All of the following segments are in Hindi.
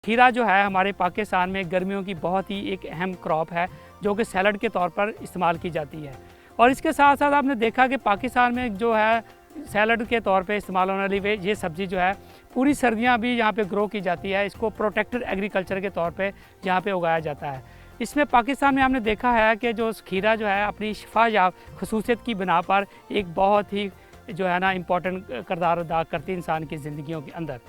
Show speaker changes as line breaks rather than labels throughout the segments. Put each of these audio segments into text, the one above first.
खीरा जो है हमारे पाकिस्तान में गर्मियों की बहुत ही एक अहम क्रॉप है जो कि सैलड के तौर पर इस्तेमाल की जाती है। और इसके साथ साथ आपने देखा कि पाकिस्तान में जो है सैलड के तौर पे इस्तेमाल होने वाली ये सब्ज़ी जो है पूरी सर्दियां भी यहाँ पे ग्रो की जाती है। इसको प्रोटेक्टेड एग्रीकल्चर के तौर पे यहाँ पे उगाया जाता है। इसमें पाकिस्तान में हमने देखा है कि जो खीरा जो है अपनी शिफायाब खसूसियत की बिना पर एक बहुत ही जो है ना इम्पोर्टेंट किरदार अदा करती है इंसान की ज़िंदगियों के अंदर।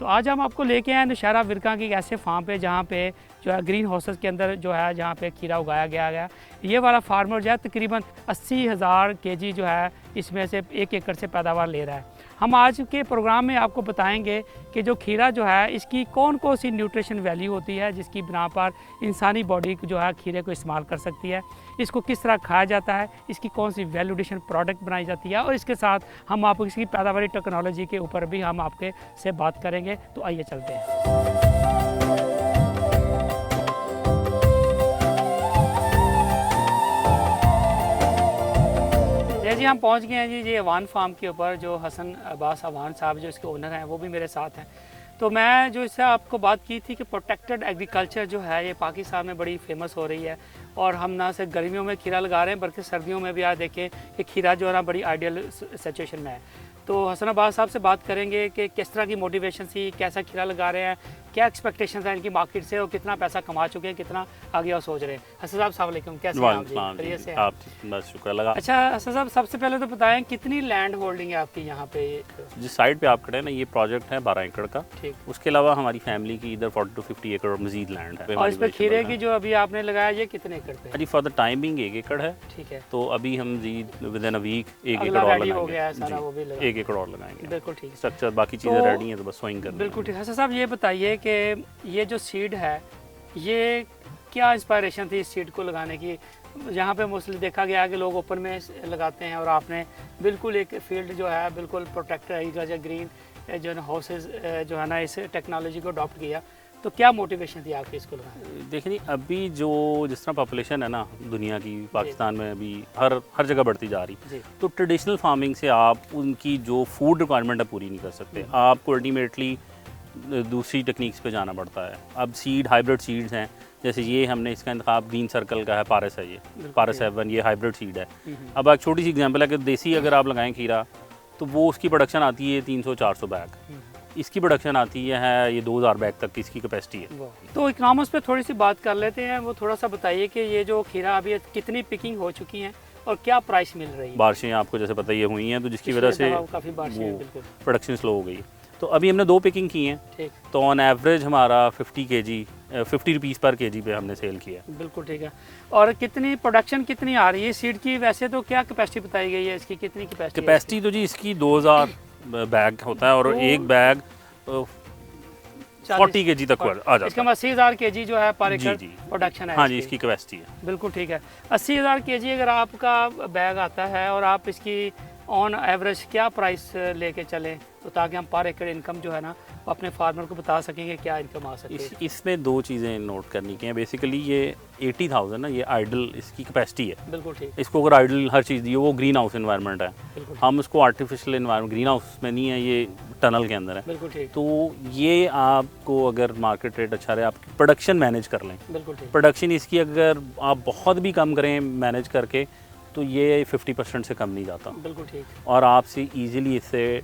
तो आज हम आपको लेके आए नौशहरा विरका की एक ऐसे फार्म पे जहाँ पे जो है ग्रीन हाउसेस के अंदर जो है जहाँ पे खीरा उगाया गया। ये वाला फार्मर जो है तकरीबन 80,000 केजी जो है इसमें से 1 एकड़ से पैदावार ले रहा है। हम आज के प्रोग्राम में आपको बताएंगे कि जो खीरा जो है इसकी कौन कौन सी न्यूट्रिशन वैल्यू होती है जिसकी बिना पर इंसानी बॉडी जो है खीरे को इस्तेमाल कर सकती है, इसको किस तरह खाया जाता है, इसकी कौन सी वैल्यू एडिशन प्रोडक्ट बनाई जाती है और इसके साथ हम आपको इसकी पैदावारी टेक्नोलॉजी के ऊपर भी हम आपके से बात करेंगे। तो आइए चलते हैं। जी हम पहुंच गए हैं जी अवान फार्म के ऊपर। जो हसन अब्बास अवान साहब जो इसके ओनर हैं वो भी मेरे साथ हैं। तो मैं जो इससे आपको बात की थी कि प्रोटेक्टेड एग्रीकल्चर जो है ये पाकिस्तान में बड़ी फेमस हो रही है और हम ना सिर्फ गर्मियों में खीरा लगा रहे हैं बल्कि सर्दियों में भी आज देखें कि खीरा जो है ना बड़ी आइडियल सिचुएशन में है। तो हसन अब्बास साहब से बात करेंगे कि किस तरह की मोटिवेशन थी, कैसा खीरा लगा रहे हैं, क्या एक्सपेक्टेशंस हैं इनकी मार्केट से और कितना पैसा कमा चुके हैं, कितना आगे और सोच रहे हैं। हसन साहब अस्सलाम वालेकुम, कैसे हैं आप?
बस शुक्र लगा।
अच्छा हसन साहब, सबसे पहले तो बताएं कितनी लैंड होल्डिंग है आपकी यहाँ पे?
जिस साइड पे आप खड़े हैं ना, ये प्रोजेक्ट है 12 एकड़ का।
ठीक।
उसके अलावा हमारी फैमिली की इधर 40 to 50 एकड़ मजीद लैंड है।
और इस पे खीरे की जो अभी आपने लगाया ये कितने एकड़ पे?
जी फॉर द टाइम बिंग 1 एकड़ है।
ठीक है।
तो अभी हम विद इन अ वीक 1 एकड़ और
लगाएंगे।
1 एकड़ और लगाएंगे।
बिल्कुल ठीक।
स्ट्रक्चर बाकी चीज़ें रेडी हैं तो बस सोइंग करना।
बिल्कुल ठीक। हसन साहब ये बताइए कि ये जो सीड है ये क्या इंस्पायरेशन थी इस सीड को लगाने की? यहाँ पे मोस्टली देखा गया कि लोग ओपन में लगाते हैं और आपने बिल्कुल एक फील्ड जो है बिल्कुल प्रोटेक्ट एग्रीकल्चर ग्रीन जो है हाउसेज जो है ना इस टेक्नोलॉजी को अडॉप्ट किया। तो क्या मोटिवेशन थी आपकी इसको लगाने?
देखिए अभी जो जिस तरह पॉपुलेशन है ना दुनिया की, पाकिस्तान में अभी हर जगह बढ़ती जा रही, तो ट्रेडिशनल फार्मिंग से आप उनकी जो फूड रिक्वायरमेंट है पूरी नहीं कर सकते। आपको अल्टीमेटली दूसरी टेक्निक्स पे जाना पड़ता है। अब सीड हाइब्रिड सीड्स हैं, जैसे ये हमने इसका इंतखाब ग्रीन सर्कल का है, पारस है, ये पारस 7 ये हाइब्रिड सीड है। अब एक छोटी सी एग्जांपल है कि देसी अगर आप लगाएं खीरा तो वो उसकी प्रोडक्शन आती है 300-400 बैग, इसकी प्रोडक्शन आती है ये 2000 बैग तक की इसकी कैपेसिटी है।
तो इकनॉमिक्स पे थोड़ी सी बात कर लेते हैं। वो थोड़ा सा बताइए कि ये जो खीरा अभी कितनी पिकिंग हो चुकी है और क्या प्राइस मिल रही है?
बारिशें आपको जैसे पता ही हुई हैं तो जिसकी वजह से
काफ़ी बारिशें
प्रोडक्शन स्लो हो गई। तो अभी हमने 2 पिकिंग की हैं, तो ऑन एवरेज हमारा 50 रुपीज़ पर केजी पे हमने सेल किया।
बिल्कुल ठीक है। और कितनी प्रोडक्शन कितनी आ रही है सीड की? वैसे तो क्या कैपेसिटी बताई गई है इसकी, कितनी
कैपेसिटी? तो जी इसकी 2000 बैग होता है और एक बैग 40 केजी तक आ जाता है।
इसका मतलब 80,000 केजी जो है पर एकड़ प्रोडक्शन है।
हाँ जी, इसकी कैपेसिटी है।
बिल्कुल ठीक है। 80,000 केजी अगर आपका बैग आता है और आप इसकी ऑन एवरेज क्या प्राइस लेके चलें तो ताकि हम पर एकड़ इनकम जो है ना वो अपने फार्मर को बता सकेंगे क्या इनकम आ सकती है?
इसमें 2 चीज़ें नोट करनी की हैं। बेसिकली ये 80,000 ना, ये आइडल इसकी कैपेसिटी है।
बिल्कुल ठीक।
इसको अगर आइडल हर चीज़ दी वो ग्रीन हाउस इन्वायरमेंट है, हम उसको आर्टिफिशियल इन्वायरमेंट ग्रीन हाउस में नहीं है, ये टनल के अंदर है।
बिल्कुल ठीक।
तो ये आपको अगर मार्केट रेट अच्छा रहे, आप प्रोडक्शन मैनेज कर लें।
बिल्कुल ठीक। प्रोडक्शन
इसकी अगर आप बहुत भी कम करें मैनेज करके तो ये 50% से कम नहीं जाता।
बिल्कुल ठीक।
और आपसे ईजिली इससे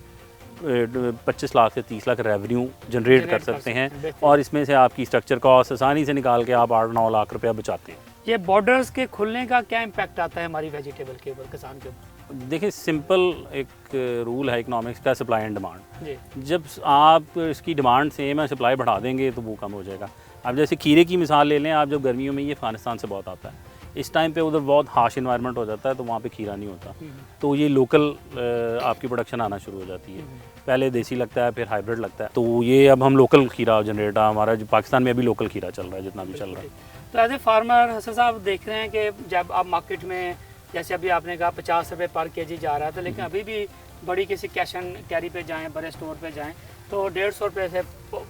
25 लाख से 30 लाख रेवेन्यू जनरेट कर सकते हैं और इसमें से आपकी स्ट्रक्चर कॉस्ट आसानी से निकाल के आप 8-9 लाख रुपया बचाते हैं।
ये बॉर्डर्स के खुलने का क्या इम्पैक्ट आता है हमारी वेजिटेबल के ऊपर, किसान के ऊपर?
देखिए सिंपल एक रूल है इकोनॉमिक्स का, सप्लाई एंड डिमांड। जब आप इसकी डिमांड सेम है, सप्लाई बढ़ा देंगे तो वो कम हो जाएगा। आप जैसे खीरे की मिसाल ले लें, आप जब गर्मियों में ये अफगानिस्तान से बहुत आता है, इस टाइम पे उधर बहुत हार्श इन्वायरमेंट हो जाता है तो वहाँ पे खीरा नहीं होता, तो ये लोकल आपकी प्रोडक्शन आना शुरू हो जाती है। पहले देसी लगता है फिर हाइब्रिड लगता है, तो ये अब हम लोकल खीरा जनरेट हमारा जो पाकिस्तान में अभी लोकल खीरा चल रहा है जितना भी चल रहा है।
तो एज ए फार्मर हसन साहब देख रहे हैं कि जब आप मार्केट में जैसे अभी आपने कहा 50 रुपये पर केजी जा रहा था, लेकिन अभी भी बड़ी किसी कैश एंड कैरी पे जाएँ, बड़े स्टोर पे जाएँ तो 150 रुपये से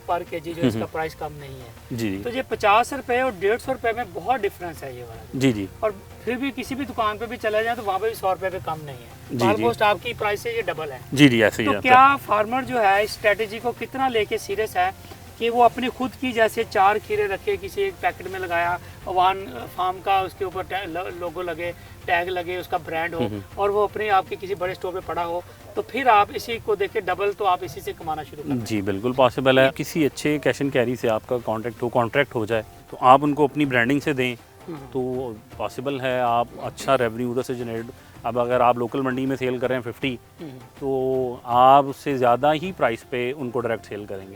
पर केजी जो इसका प्राइस कम नहीं है।
जी।
तो ये 50 रुपये और 150 रुपये में बहुत डिफरेंस है ये वाला।
जी।
और फिर भी किसी भी दुकान पे भी चले जाए तो वहाँ पे भी 100 रुपये पे कम नहीं है। ऑलमोस्ट आपकी प्राइस से ये डबल है।
जी ऐसे ही
तो क्या फार्मर जो है इस स्ट्रेटेजी को कितना लेके सीरियस है कि कि वो अपनी खुद की जैसे 4 खीरे रखे किसी एक पैकेट में लगाया, अवान फार्म का उसके ऊपर लोगो लगे, टैग लगे, उसका ब्रांड हो और वो अपने आपके किसी बड़े स्टोर पे पड़ा हो, तो फिर आप इसी को देख के डबल तो आप इसी से कमाना शुरू कर
जी बिल्कुल पॉसिबल है। किसी अच्छे कैश एंड कैरी से आपका कॉन्ट्रैक्ट हो जाए तो आप उनको अपनी ब्रांडिंग से दें तो पॉसिबल है आप अच्छा रेवेन्यू उधर से जनरेट। अब अगर आप लोकल मंडी में सेल कर रहे हैं 50 तो आप उससे ज़्यादा ही प्राइस पे उनको डायरेक्ट सेल करेंगे।